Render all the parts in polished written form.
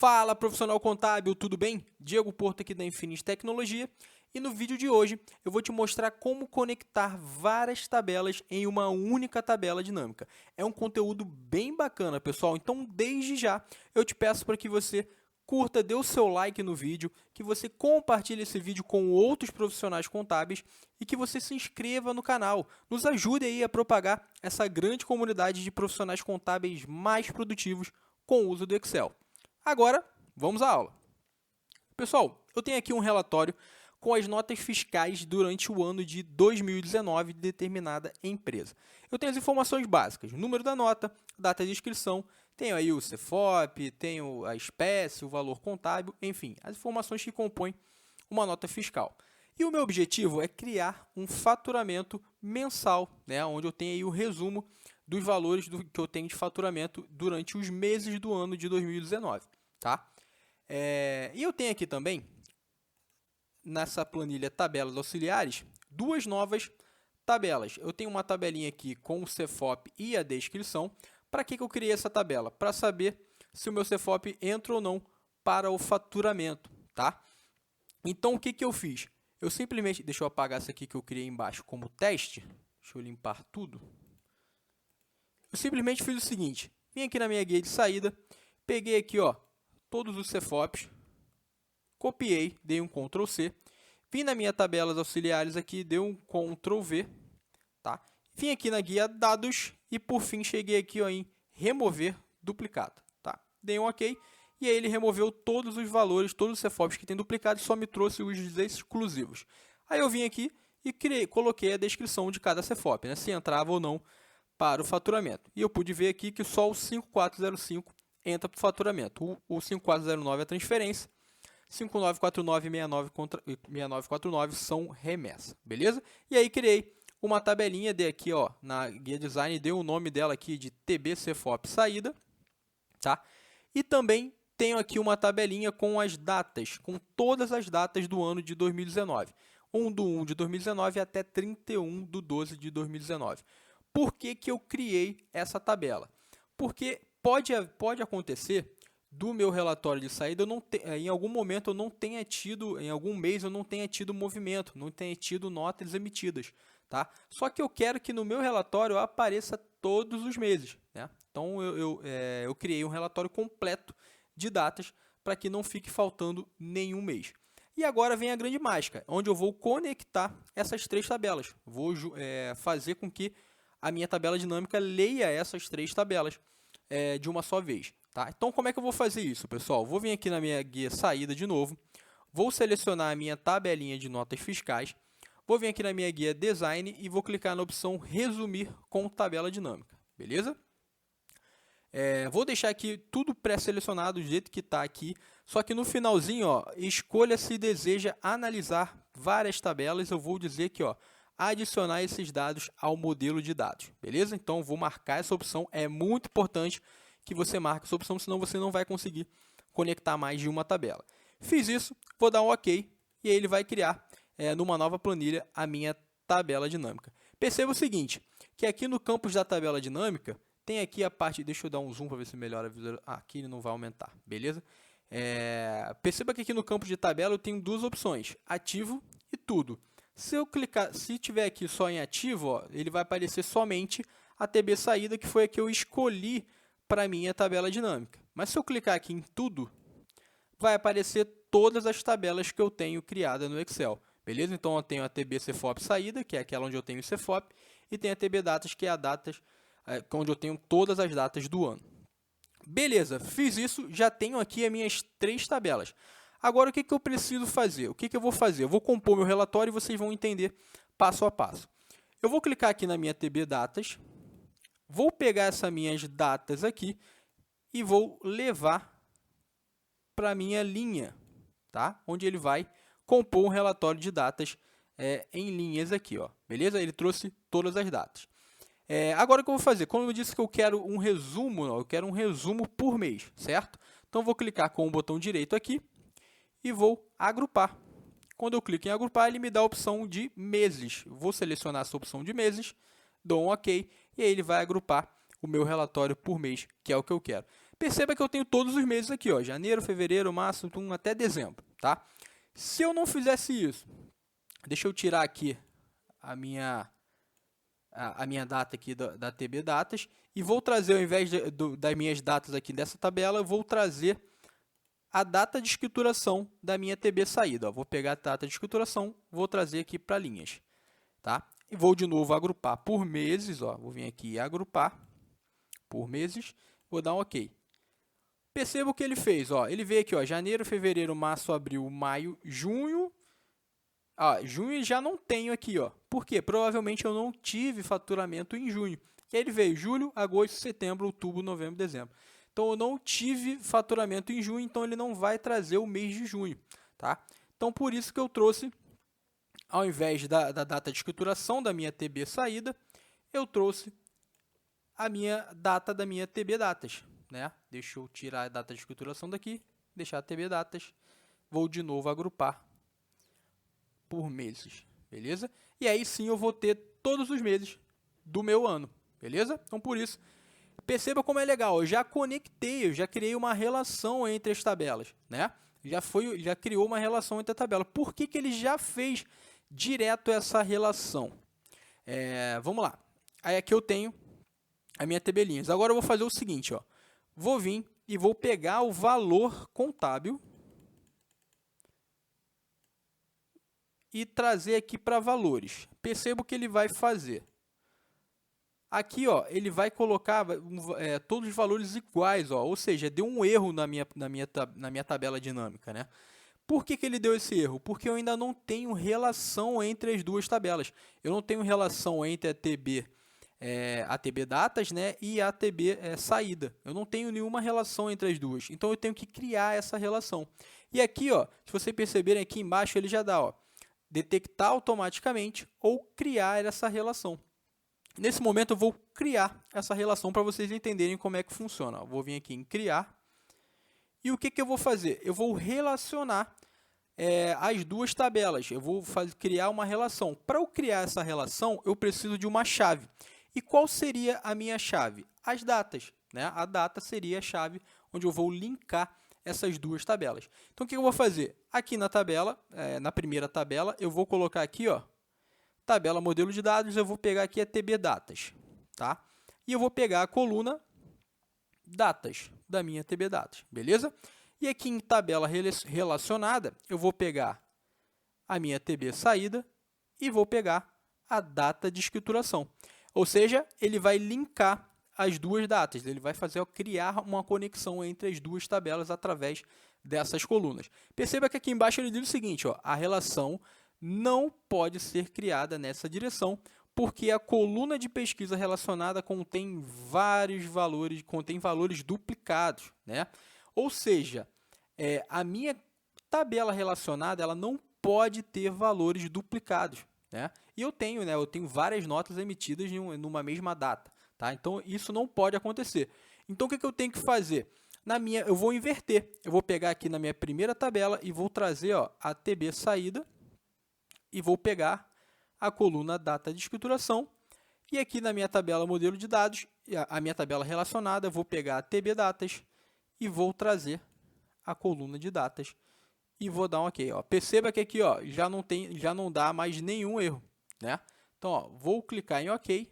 Fala, profissional contábil, tudo bem? Diego Porto aqui da Infinity Tecnologia e no vídeo de hoje eu vou te mostrar como conectar várias tabelas em uma única tabela dinâmica. É um conteúdo bem bacana, pessoal, então desde já eu te peço para que você curta, dê o seu like no vídeo, que você compartilhe esse vídeo com outros profissionais contábeis e que você se inscreva no canal. Nos ajude aí a propagar essa grande comunidade de profissionais contábeis mais produtivos com o uso do Excel. Agora, vamos à aula. Pessoal, eu tenho aqui um relatório com as notas fiscais durante o ano de 2019 de determinada empresa. Eu tenho as informações básicas, o número da nota, data de inscrição, tenho aí o CFOP, tenho a espécie, o valor contábil, enfim, as informações que compõem uma nota fiscal. E o meu objetivo é criar um faturamento mensal, onde eu tenho aí o resumo dos valores que eu tenho de faturamento durante os meses do ano de 2019. Tá? E eu tenho aqui também, nessa planilha tabelas auxiliares, duas novas tabelas. Eu tenho uma tabelinha aqui com o CFOP e a descrição. Para que eu criei essa tabela? Para saber se o meu CFOP entra ou não para o faturamento. Tá? Então, o que eu fiz? Eu simplesmente, deixa eu apagar essa aqui que eu criei embaixo como teste. Deixa eu limpar tudo. Eu simplesmente fiz o seguinte, vim aqui na minha guia de saída, peguei aqui todos os CFOPs, copiei, dei um Ctrl C, vim na minha tabelas auxiliares aqui, dei um Ctrl V, tá? Vim aqui na guia dados e por fim cheguei aqui em remover duplicado, tá? Dei um OK e aí ele removeu todos os valores, todos os CFOPs que tem duplicado e só me trouxe os exclusivos. Aí eu vim aqui e coloquei a descrição de cada CFOP, se entrava ou não para o faturamento. E eu pude ver aqui que só o 5405 entra para o faturamento. O 5409 é a transferência, 5949 e 6949 são remessa, beleza? E aí criei uma tabelinha, dei aqui na guia design, dei o nome dela aqui de TB CFOP saída, tá? E também tenho aqui uma tabelinha com as datas, com todas as datas do ano de 2019. 1/1 de 2019 até 31/12 de 2019. Por que eu criei essa tabela? Porque pode acontecer do meu relatório de saída, em algum momento eu não tenha tido, em algum mês eu não tenha tido movimento, não tenha tido notas emitidas. Tá? Só que eu quero que no meu relatório apareça todos os meses. Então eu criei um relatório completo de datas para que não fique faltando nenhum mês. E agora vem a grande mágica, onde eu vou conectar essas três tabelas. Vou fazer com que a minha tabela dinâmica leia essas três tabelas de uma só vez. Tá? Então, como é que eu vou fazer isso, pessoal? Vou vir aqui na minha guia saída de novo, vou selecionar a minha tabelinha de notas fiscais, vou vir aqui na minha guia design e vou clicar na opção resumir com tabela dinâmica, beleza? Vou deixar aqui tudo pré-selecionado do jeito que está aqui, só que no finalzinho, escolha se deseja analisar várias tabelas, eu vou dizer aqui, adicionar esses dados ao modelo de dados, beleza? Então, vou marcar essa opção, é muito importante que você marque essa opção, senão você não vai conseguir conectar mais de uma tabela. Fiz isso, vou dar um OK, e aí ele vai criar, numa nova planilha, a minha tabela dinâmica. Perceba o seguinte, que aqui no campus da tabela dinâmica, tem aqui a parte, deixa eu dar um zoom para ver se melhora a visualização, aqui ele não vai aumentar, beleza? Perceba que aqui no campo de tabela eu tenho duas opções, ativo e tudo. Se eu clicar, se tiver aqui só em ativo, ele vai aparecer somente a TB saída, que foi a que eu escolhi para a minha tabela dinâmica. Mas se eu clicar aqui em tudo, vai aparecer todas as tabelas que eu tenho criada no Excel. Beleza? Então, eu tenho a TB CFOP saída, que é aquela onde eu tenho o CFOP, e tem a TB datas, que é a datas, onde eu tenho todas as datas do ano. Beleza, fiz isso, já tenho aqui as minhas três tabelas. Agora, o que eu preciso fazer? O que eu vou fazer? Eu vou compor meu relatório e vocês vão entender passo a passo. Eu vou clicar aqui na minha TB Datas, vou pegar essas minhas datas aqui e vou levar para a minha linha, tá? Onde ele vai compor um relatório de datas em linhas aqui, beleza? Ele trouxe todas as datas. Agora, o que eu vou fazer? Como eu disse que eu quero um resumo, eu quero um resumo por mês, certo? Então, eu vou clicar com o botão direito aqui e vou agrupar. Quando eu clico em agrupar, ele me dá a opção de meses. Vou selecionar essa opção de meses, dou um OK, e aí ele vai agrupar o meu relatório por mês, que é o que eu quero. Perceba que eu tenho todos os meses aqui, ó, janeiro, fevereiro, março, até dezembro, tá? Se eu não fizesse isso, deixa eu tirar aqui a minha data aqui da TB Datas e vou trazer, ao invés das minhas datas aqui dessa tabela, eu vou trazer a data de escrituração da minha TB saída. Ó. Vou pegar a data de escrituração, vou trazer aqui para linhas, tá? E vou de novo agrupar por meses, ó. Vou vir aqui e agrupar por meses, vou dar um OK. Perceba o que ele fez, ó. Ele veio aqui, ó, janeiro, fevereiro, março, abril, maio, junho. Junho já não tenho aqui, ó. Por quê? Provavelmente eu não tive faturamento em junho. E aí ele veio julho, agosto, setembro, outubro, novembro, dezembro. Então eu não tive faturamento em junho, então ele não vai trazer o mês de junho, tá? Então por isso que eu trouxe, ao invés da data de escrituração da minha TB saída, eu trouxe a minha data da minha TB Datas, né? Deixa eu tirar a data de escrituração daqui, deixar a TB Datas, vou de novo agrupar por meses, beleza? E aí sim eu vou ter todos os meses do meu ano, beleza? Então por isso, perceba como é legal, eu já conectei, eu já criei uma relação entre as tabelas, né? Já criou uma relação entre a tabela. Por que ele já fez direto essa relação? Vamos lá. Aí aqui eu tenho a minha tabelinhas. Agora eu vou fazer o seguinte, ó. Vou vir e vou pegar o valor contábil e trazer aqui para valores. Perceba o que ele vai fazer. Aqui, ó, ele vai colocar todos os valores iguais, ó, ou seja, deu um erro na minha tabela dinâmica, né? Por que ele deu esse erro? Porque eu ainda não tenho relação entre as duas tabelas. Eu não tenho relação entre a TB Datas, né, e a TB Saída. Eu não tenho nenhuma relação entre as duas. Então eu tenho que criar essa relação. E aqui, ó, se vocês perceberem aqui embaixo, ele já dá, ó, detectar automaticamente ou criar essa relação. Nesse momento eu vou criar essa relação para vocês entenderem como é que funciona. Vou vir aqui em criar e o que eu vou fazer? Eu vou relacionar as duas tabelas. Eu vou criar uma relação. Para eu criar essa relação, eu preciso de uma chave. E qual seria a minha chave? As datas, né? A data seria a chave onde eu vou linkar essas duas tabelas. Então, o que eu vou fazer? Aqui na tabela, na primeira tabela, eu vou colocar aqui, ó, tabela modelo de dados, eu vou pegar aqui a TB Datas, tá? E eu vou pegar a coluna datas da minha TB Datas, beleza? E aqui em tabela relacionada, eu vou pegar a minha TB saída e vou pegar a data de escrituração. Ou seja, ele vai linkar as duas datas, ele vai criar uma conexão entre as duas tabelas através dessas colunas. Perceba que aqui embaixo ele diz o seguinte, ó, a relação não pode ser criada nessa direção, porque a coluna de pesquisa relacionada contém valores duplicados, né? Ou seja, a minha tabela relacionada ela não pode ter valores duplicados, né? E eu tenho várias notas emitidas numa mesma data, tá? Então isso não pode acontecer. Então o que eu tenho que fazer? Eu vou inverter. Eu vou pegar aqui na minha primeira tabela e vou trazer, ó, a TB saída e vou pegar a coluna data de escrituração. E aqui na minha tabela modelo de dados, a minha tabela relacionada, eu vou pegar a TB Datas e vou trazer a coluna de datas e vou dar um OK. Ó. Perceba que aqui, ó, já não dá mais nenhum erro, né? Então, ó, vou clicar em OK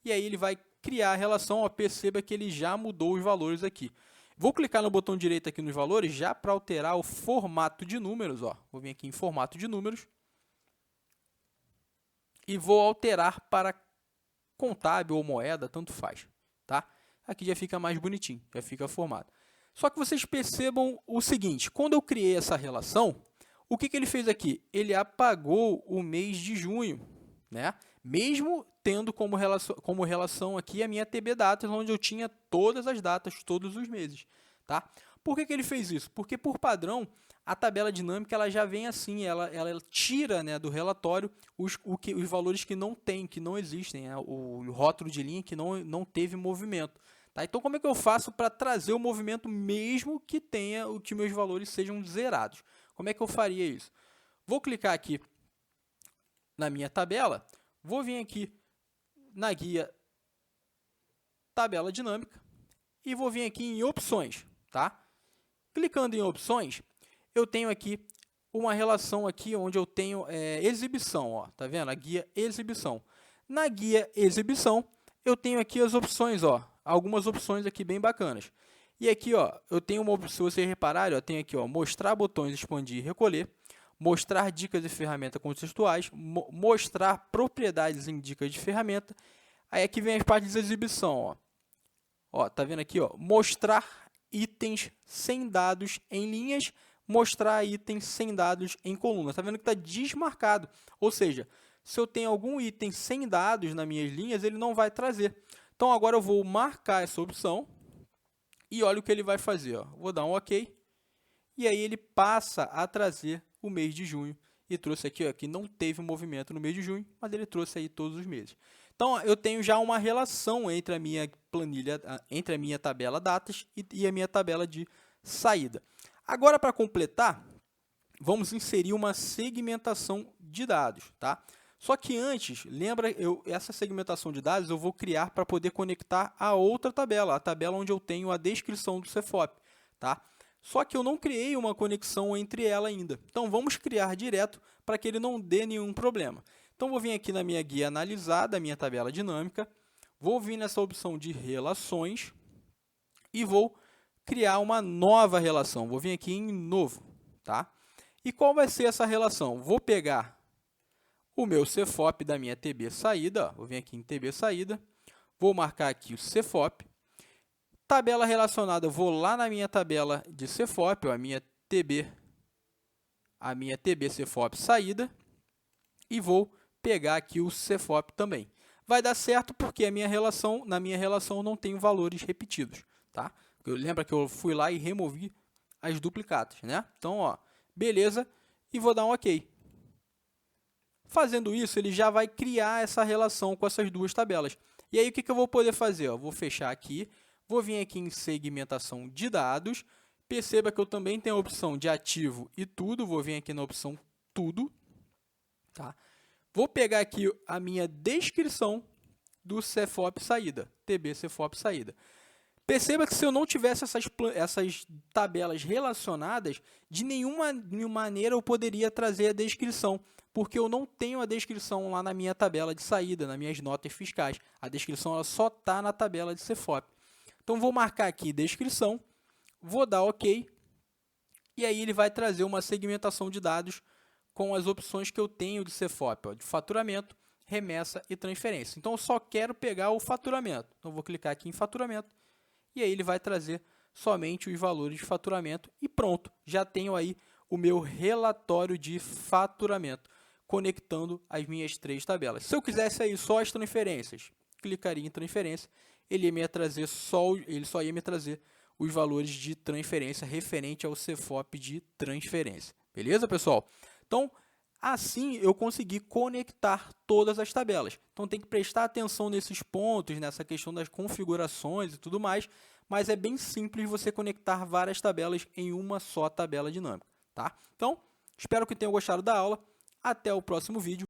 e aí ele vai criar a relação. Ó, perceba que ele já mudou os valores aqui. Vou clicar no botão direito aqui nos valores já para alterar o formato de números. Ó. Vou vir aqui em formato de números e vou alterar para contábil ou moeda, tanto faz, tá? Aqui já fica mais bonitinho, já fica formado. Só que vocês percebam o seguinte, quando eu criei essa relação, o que ele fez aqui? Ele apagou o mês de junho, né? Mesmo tendo como relação aqui a minha TB Datas, onde eu tinha todas as datas, todos os meses, tá? Por que ele fez isso? Porque, por padrão, a tabela dinâmica ela já vem assim, ela tira, né, do relatório os valores que não tem, que não existem, né, o rótulo de linha que não teve movimento. Tá? Então, como é que eu faço para trazer o movimento mesmo que meus valores sejam zerados? Como é que eu faria isso? Vou clicar aqui na minha tabela, vou vir aqui na guia tabela dinâmica e vou vir aqui em opções, tá? Clicando em opções, eu tenho aqui uma relação aqui onde eu tenho exibição, ó, tá vendo? A guia exibição. Na guia exibição, eu tenho aqui as opções, ó, algumas opções aqui bem bacanas. E aqui, ó, eu tenho se vocês repararem, ó, tem aqui, ó, mostrar botões, expandir e recolher, mostrar dicas de ferramenta contextuais, mostrar propriedades em dicas de ferramenta. Aí aqui vem as partes de exibição, ó. Ó, tá vendo aqui, ó, mostrar itens sem dados em linhas, mostrar itens sem dados em colunas. Tá vendo que está desmarcado, ou seja, se eu tenho algum item sem dados nas minhas linhas, ele não vai trazer. Então, agora eu vou marcar essa opção e olha o que ele vai fazer. Ó. Vou dar um OK e aí ele passa a trazer o mês de junho e trouxe aqui, ó, que não teve movimento no mês de junho, mas ele trouxe aí todos os meses. Então, ó, eu tenho já uma relação entre a minha planilha, entre a minha tabela datas e a minha tabela de saída. Agora, para completar, vamos inserir uma segmentação de dados, tá? Só que antes, lembra, essa segmentação de dados eu vou criar para poder conectar a outra tabela, a tabela onde eu tenho a descrição do CFOP, tá? Só que eu não criei uma conexão entre ela ainda. Então, vamos criar direto para que ele não dê nenhum problema. Então, vou vir aqui na minha guia analisar da minha tabela dinâmica, vou vir nessa opção de relações e vou criar uma nova relação. Vou vir aqui em novo, tá? E qual vai ser essa relação? Vou pegar o meu CFOP da minha TB saída, ó, vou vir aqui em TB saída, vou marcar aqui o CFOP, tabela relacionada, eu vou lá na minha tabela de CFOP, ó, a minha TB CFOP saída, e vou pegar aqui o CFOP também. Vai dar certo porque na minha relação não tem valores repetidos, tá? Lembra que eu fui lá e removi as duplicatas, né? Então, ó, beleza, e vou dar um OK. Fazendo isso, ele já vai criar essa relação com essas duas tabelas. E aí, o que eu vou poder fazer? Ó, vou fechar aqui, vou vir aqui em segmentação de dados, perceba que eu também tenho a opção de ativo e tudo, vou vir aqui na opção tudo, tá? Vou pegar aqui a minha descrição do CFOP saída, TB CFOP saída. Perceba que se eu não tivesse essas tabelas relacionadas, de nenhuma maneira eu poderia trazer a descrição, porque eu não tenho a descrição lá na minha tabela de saída, nas minhas notas fiscais. A descrição ela só está na tabela de CFOP. Então, vou marcar aqui descrição, vou dar OK, e aí ele vai trazer uma segmentação de dados com as opções que eu tenho de CFOP, ó, de faturamento, remessa e transferência. Então, eu só quero pegar o faturamento. Então, vou clicar aqui em faturamento, e aí ele vai trazer somente os valores de faturamento e pronto, já tenho aí o meu relatório de faturamento, conectando as minhas três tabelas. Se eu quisesse aí só as transferências, clicaria em transferência, ele só ia me trazer os valores de transferência referente ao CFOP de transferência. Beleza, pessoal? Então, assim eu consegui conectar todas as tabelas. Então, tem que prestar atenção nesses pontos, nessa questão das configurações e tudo mais, mas é bem simples você conectar várias tabelas em uma só tabela dinâmica, tá? Então, espero que tenham gostado da aula. Até o próximo vídeo.